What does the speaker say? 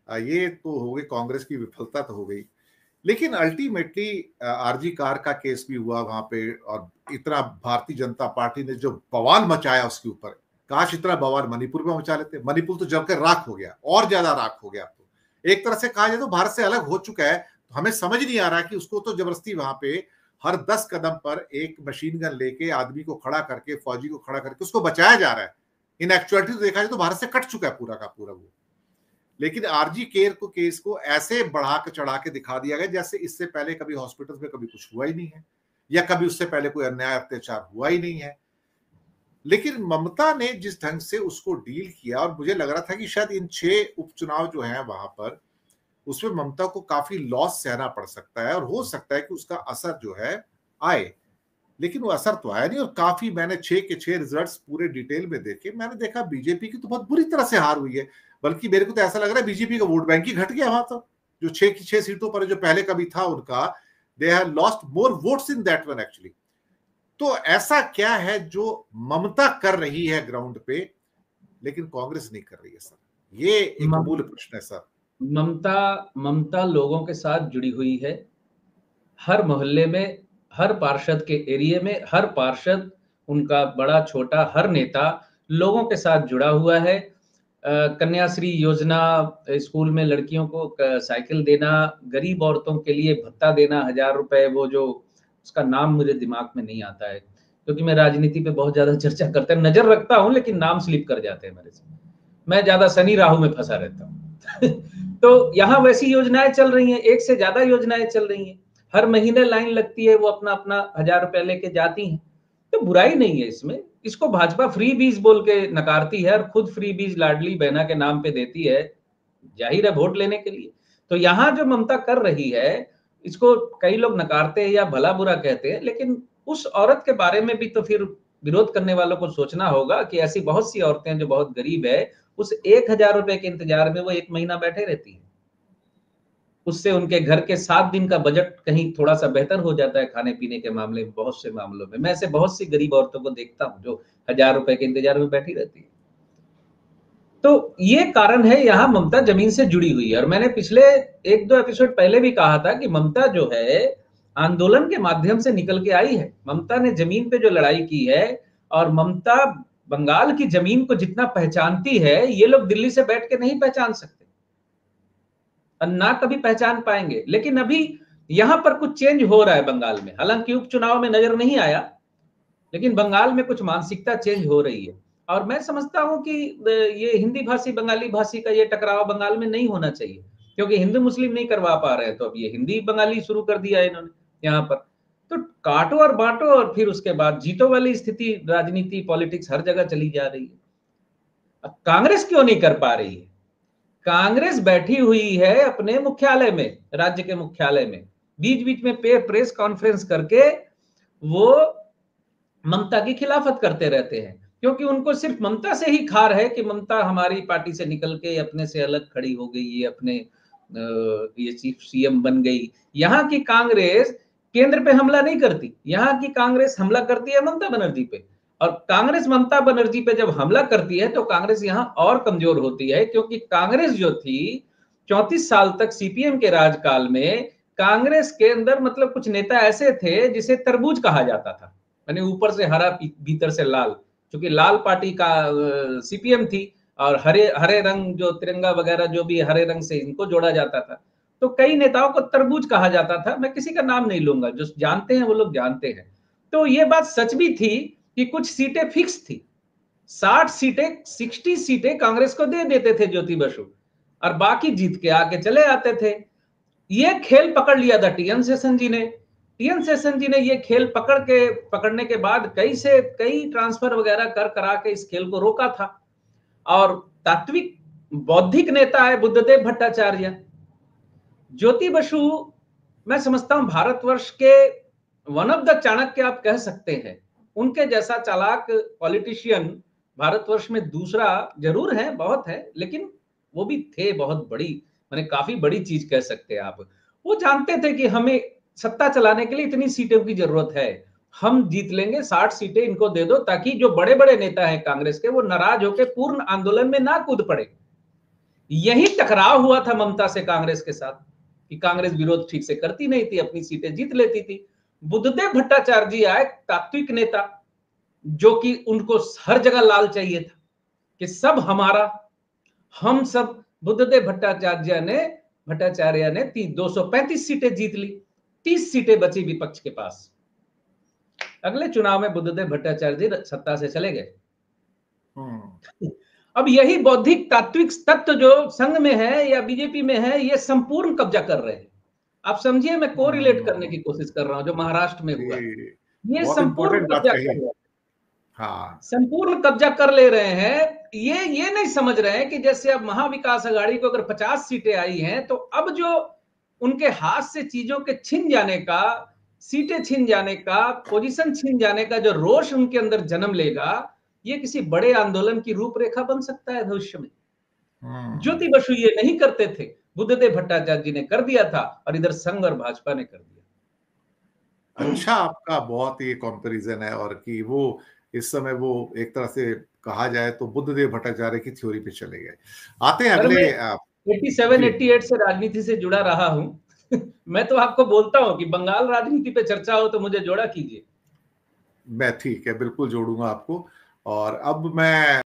ये तो हो गई कांग्रेस की विफलता तो हो गई, लेकिन अल्टीमेटली आरजी कार का केस भी हुआ वहां पे, और इतना भारतीय जनता पार्टी ने जो बवाल मचाया उसके ऊपर, काश इतना बवाल मणिपुर में मचा लेते। मणिपुर तो जमकर राख हो गया, और ज्यादा राख हो गया। तो एक तरह से कहा जाए तो भारत से अलग हो चुका है। तो हमें समझ नहीं आ रहा कि उसको तो जबरदस्ती वहां पे हर 10 कदम पर एक मशीन गन लेके आदमी को खड़ा करके, फौजी को खड़ा करके उसको बचाया जा रहा है। इन एक्चुअलिटी तो देखा जाए तो भारत से कट चुका है पूरा का पूरा वो। लेकिन आरजी केयर को केस को ऐसे बढ़ा के चढ़ा के दिखा दिया गया जैसे इससे पहले कभी हॉस्पिटल में कभी कुछ हुआ ही नहीं है, या कभी उससे पहले कोई अन्याय अत्याचार हुआ ही नहीं है। लेकिन ममता ने जिस ढंग से उसको डील किया, और मुझे लग रहा था कि शायद इन 6 उपचुनाव जो हैं वहां पर, उसमें ममता को काफी लॉस सहना पड़ सकता है, और हो सकता है कि उसका असर जो है आए। लेकिन वो असर तो आया नहीं, और काफी मैंने 6 के 6 रिजल्ट्स पूरे डिटेल में देखे। मैंने देखा बीजेपी की तो बहुत बुरी तरह से हार हुई है। बल्कि मेरे को तो ऐसा लग रहा है बीजेपी का वोट बैंक ही घट गया वहां। तो जो 6 की 6 सीटों पर जो पहले कभी था उनका, they have lost more votes in that one actually. तो ऐसा क्या है जो ममता कर रही है ग्राउंड पे, लेकिन कांग्रेस नहीं कर रही है सर? ये एक मूल प्रश्न है सर। ममता ममता लोगों के साथ जुड़ी हुई है। हर मोहल्ले में, हर पार्षद के एरिया में, हर पार्षद, उनका बड़ा छोटा हर नेता लोगों के साथ जुड़ा हुआ है। कन्याश्री योजना, स्कूल में लड़कियों को साइकिल देना, गरीब औरतों के लिए भत्ता देना 1000 रुपए, वो जो उसका नाम मुझे दिमाग में नहीं आता है, क्योंकि मैं राजनीति पे बहुत ज्यादा चर्चा करता नजर रखता हूं, लेकिन नाम स्लिप कर जाते हैं मेरे से। मैं ज्यादा शनि राहु में फंसा रहता हूँ। तो यहाँ वैसी योजनाएं चल रही हैं, एक से ज्यादा योजनाएं चल रही हैं। हर महीने लाइन लगती है, वो अपना अपना 1000 रुपए लेके जाती हैं। तो बुराई नहीं है इसमें। इसको भाजपा फ्री बीज बोल के नकारती है, और खुद फ्री बीज लाडली बहना के नाम पे देती है, जाहिर है वोट लेने के लिए। तो यहाँ जो ममता कर रही है, इसको कई लोग नकारते हैं या भला बुरा कहते हैं, लेकिन उस औरत के बारे में भी तो फिर विरोध करने वालों को सोचना होगा कि ऐसी बहुत सी औरतें हैं जो बहुत गरीब है, उस 1000 रुपए के इंतजार में वो 1 महीना बैठे रहती है। उससे उनके घर के 7 दिन का बजट कहीं थोड़ा सा बेहतर हो जाता है खाने पीने के मामले में, बहुत से मामलों में। मैं ऐसे बहुत सी गरीब औरतों को देखता हूँ जो 1000 रुपए के इंतजार में बैठी रहती है। तो ये कारण है, यहाँ ममता जमीन से जुड़ी हुई है। और मैंने पिछले 1-2 एपिसोड पहले भी कहा था कि ममता जो है आंदोलन के माध्यम से निकल के आई है। ममता ने जमीन पे जो लड़ाई की है, और ममता बंगाल की जमीन को जितना पहचानती है, ये लोग दिल्ली से बैठ के नहीं पहचान सकते, ना कभी पहचान पाएंगे। लेकिन अभी यहां पर कुछ चेंज हो रहा है बंगाल में, हालांकि उपचुनाव में नजर नहीं आया, लेकिन बंगाल में कुछ मानसिकता चेंज हो रही है। और मैं समझता हूं कि ये हिंदी भाषी बंगाली भाषी का ये टकराव बंगाल में नहीं होना चाहिए, क्योंकि हिंदू मुस्लिम नहीं करवा पा रहे हैं, तो अब ये हिंदी बंगाली शुरू कर दिया है इन्होंने यहाँ पर। तो काटो और बांटो, और फिर उसके बाद जीतो वाली स्थिति, राजनीति पॉलिटिक्स हर जगह चली जा रही है। अब कांग्रेस क्यों नहीं कर पा रही है? कांग्रेस बैठी हुई है अपने मुख्यालय में, राज्य के मुख्यालय में, बीच बीच में प्रेस कॉन्फ्रेंस करके वो ममता की खिलाफत करते रहते हैं, क्योंकि उनको सिर्फ ममता से ही खार है कि ममता हमारी पार्टी से निकल के अपने से अलग खड़ी हो गई, ये अपने ये चीफ सीएम बन गई। यहाँ की कांग्रेस केंद्र पे हमला नहीं करती, यहाँ की कांग्रेस हमला करती है ममता बनर्जी पे। और कांग्रेस ममता बनर्जी पे जब हमला करती है तो कांग्रेस यहाँ और कमजोर होती है, क्योंकि कांग्रेस जो थी 34 साल तक सीपीएम के राजकाल में, कांग्रेस के अंदर मतलब कुछ नेता ऐसे थे जिसे तरबूज कहा जाता था, यानी ऊपर से हरा भीतर से लाल, क्योंकि लाल पार्टी का सीपीएम थी, और हरे हरे रंग जो तिरंगा वगैरह जो भी हरे रंग से इनको जोड़ा जाता था। तो कई नेताओं को तरबूज कहा जाता था, मैं किसी का नाम नहीं लूंगा, जो जानते हैं वो लोग जानते हैं। तो ये बात सच भी थी कि कुछ सीटें फिक्स थी, 60 सीटें 60 सीटें कांग्रेस को दे देते थे ज्योति बसु, और बाकी जीत के आके चले आते थे। ये खेल पकड़ लिया था टीएन शेषन जी ने। टीएन शेषन जी ने ये खेल पकड़ने के बाद कई ट्रांसफर वगैरह कर करा के इस खेल को रोका था। और तात्विक बौद्धिक नेता है बुद्धदेव भट्टाचार्य, ज्योति बसु, मैं समझता हूं भारतवर्ष के वन ऑफ द चाणक्य आप कह सकते हैं। उनके जैसा चालाक पॉलिटिशियन भारतवर्ष में दूसरा जरूर है, बहुत है, लेकिन वो भी थे बहुत बड़ी, माने काफी बड़ी चीज कह सकते हैं आप। वो जानते थे कि हमें सत्ता चलाने के लिए इतनी सीटों की जरूरत है, हम जीत लेंगे, 60 सीटें इनको दे दो, ताकि जो बड़े बड़े नेता हैं कांग्रेस के वो नाराज होकर पूर्ण आंदोलन में ना कूद पड़े। यही टकराव हुआ था ममता से कांग्रेस के साथ कि कांग्रेस विरोध ठीक से करती नहीं थी, अपनी सीटें जीत लेती थी। बुद्धदेव भट्टाचार्य जी आए, तात्विक नेता, जो कि उनको हर जगह लाल चाहिए था कि सब हमारा, हम सब। बुद्धदेव भट्टाचार्य ने 235 सीटें जीत ली, 30 सीटें बची विपक्ष के पास। अगले चुनाव में बुद्धदेव भट्टाचार्य जी सत्ता से चले गए। अब यही बौद्धिक तात्विक तत्व जो संघ में है या बीजेपी में है, ये संपूर्ण कब्जा कर रहे हैं। आप समझिए, मैं कोरिलेट करने की कोशिश कर रहा हूं जो महाराष्ट्र में हुआ, ये संपूर्ण कब्जा कर रहे हैं। हाँ, संपूर्ण कब्जा कर ले रहे हैं। ये नहीं समझ रहे हैं कि जैसे अब महाविकास अघाड़ी को अगर 50 सीटें आई हैं, तो अब जो उनके हाथ से चीजों के छिन जाने का, सीटें छिन जाने का, पोजीशन छिन जाने का जो रोष उनके अंदर जन्म लेगा, ये किसी बड़े आंदोलन की रूपरेखा बन सकता है भविष्य में। ज्योति बसु ये नहीं करते थे, बुद्धदेव भट्टाचार्य जी ने कर दिया था, और इधर संघ और भाजपा ने कर दिया। अच्छा, आपका बहुत ही कंपैरिजन है, और कि वो इस समय वो एक तरह से कहा जाए तो बुद्धदेव भट्टाचार्य की थ्योरी पे चले गए। आते हैं अगले। 87-88 से राजनीति से जुड़ा रहा हूं। मैं तो आपको बोलता हूं कि बंगाल राजनीति पे चर्चा हो तो मुझे जोड़ा कीजिए। मैं ठीक है, बिल्कुल जोड़ूंगा आपको। और अब मैं